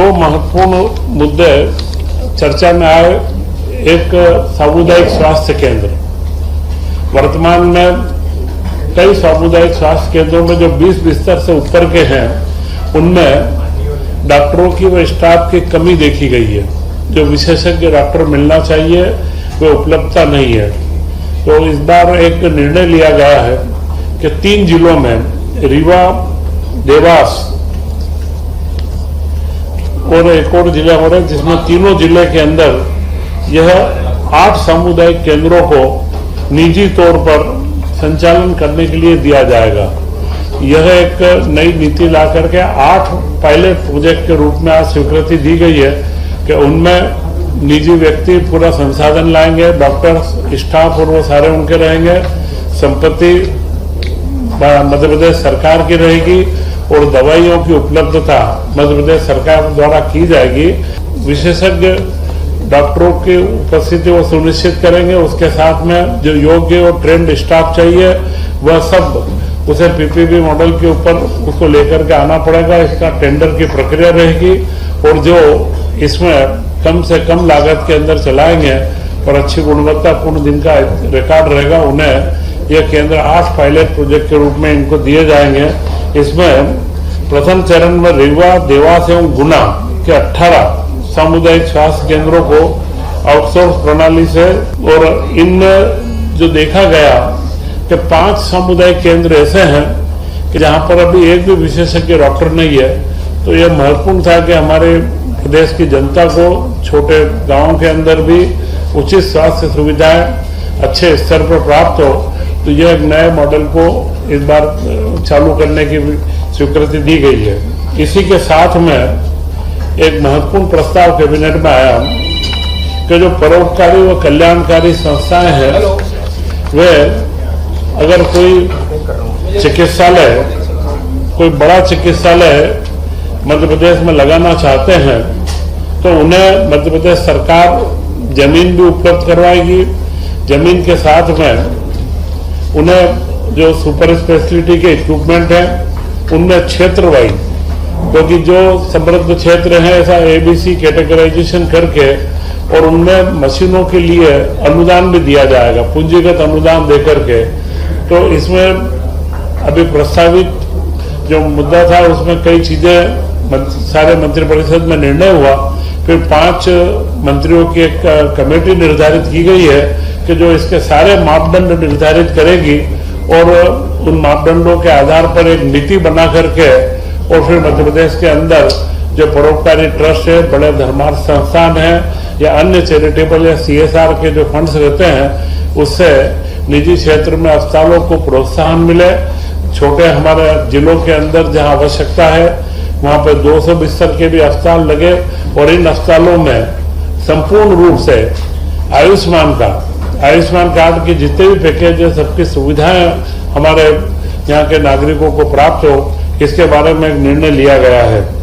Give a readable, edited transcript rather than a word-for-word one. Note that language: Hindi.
दो महत्वपूर्ण मुद्दे चर्चा में आए। एक सामुदायिक स्वास्थ्य केंद्र, वर्तमान में कई सामुदायिक स्वास्थ्य केंद्रों में जो 20 बिस्तर से ऊपर के हैं उनमें डॉक्टरों की व स्टाफ की कमी देखी गई है। जो विशेषज्ञ डॉक्टर मिलना चाहिए वो उपलब्धता नहीं है। तो इस बार एक निर्णय लिया गया है कि 3 जिलों में रीवा, देवास और एक और जिला हो रहा है, जिसमें तीनों जिले के अंदर यह 8 सामुदायिक केंद्रों को निजी तौर पर संचालन करने के लिए दिया जाएगा। यह एक नई नीति ला करके 8 पायलट प्रोजेक्ट के रूप में आज स्वीकृति दी गई है कि उनमें निजी व्यक्ति पूरा संसाधन लाएंगे, डॉक्टर्स, स्टाफ और वो सारे उनके रहेंगे। संपत्ति मध्य प्रदेश सरकार की रहेगी और दवाइयों की उपलब्धता मध्य प्रदेश सरकार द्वारा की जाएगी। विशेषज्ञ डॉक्टरों की उपस्थिति वो सुनिश्चित करेंगे। उसके साथ में जो योग्य और ट्रेंड स्टाफ चाहिए वह सब उसे पीपीपी मॉडल के ऊपर उसको लेकर के आना पड़ेगा। इसका टेंडर की प्रक्रिया रहेगी और जो इसमें कम से कम लागत के अंदर चलाएंगे और अच्छी गुणवत्तापूर्ण जिनका रिकॉर्ड रहेगा उन्हें यह केंद्र 8 पायलट प्रोजेक्ट के रूप में इनको दिए जाएंगे। इसमें प्रथम चरण में रीवा, देवास एवं गुना के 18 सामुदायिक स्वास्थ्य केंद्रों को आउटसोर्स प्रणाली से, और इनमें जो देखा गया कि 5 सामुदायिक केंद्र ऐसे हैं कि जहां पर अभी एक भी विशेषज्ञ डॉक्टर नहीं है। तो यह महत्वपूर्ण था कि हमारे प्रदेश की जनता को छोटे गांवों के अंदर भी उचित स्वास्थ्य सुविधाएं अच्छे स्तर पर प्राप्त हो। तो यह एक नए मॉडल को इस बार चालू करने की स्वीकृति दी गई है। इसी के साथ में एक महत्वपूर्ण प्रस्ताव कैबिनेट में आया कि जो परोपकारी व कल्याणकारी संस्थाएं हैं वे अगर कोई चिकित्सालय, कोई बड़ा चिकित्सालय मध्य प्रदेश में लगाना चाहते हैं तो उन्हें मध्य प्रदेश सरकार जमीन भी उपलब्ध करवाएगी। जमीन के साथ में उन्हें जो सुपर स्पेशलिटी के इक्विपमेंट हैं उनमें क्षेत्र वाइज, क्योंकि जो समृद्ध क्षेत्र है ऐसा ABC कैटेगराइजेशन करके और उनमें मशीनों के लिए अनुदान भी दिया जाएगा, पूंजीगत अनुदान देकर के। तो इसमें अभी प्रस्तावित जो मुद्दा था उसमें कई चीजें सारे मंत्रिपरिषद में निर्णय हुआ। फिर 5 मंत्रियों की एक कमेटी निर्धारित की गई है कि जो इसके सारे मापदंड निर्धारित करेगी और उन मापदंडों के आधार पर एक नीति बना करके और फिर मध्य प्रदेश के अंदर जो परोपकारी ट्रस्ट है, बड़े धर्मार्थ संस्थान हैं या अन्य चैरिटेबल या CSR के जो फंड्स रहते हैं उससे निजी क्षेत्र में अस्पतालों को प्रोत्साहन मिले। छोटे हमारे जिलों के अंदर जहां आवश्यकता है वहां पर 200 बिस्तर के भी अस्पताल लगे और इन अस्पतालों में संपूर्ण रूप से आयुष्मान कार्ड की जितने भी पैकेज है सबकी सुविधाएं हमारे यहाँ के नागरिकों को प्राप्त हो, इसके बारे में एक निर्णय लिया गया है।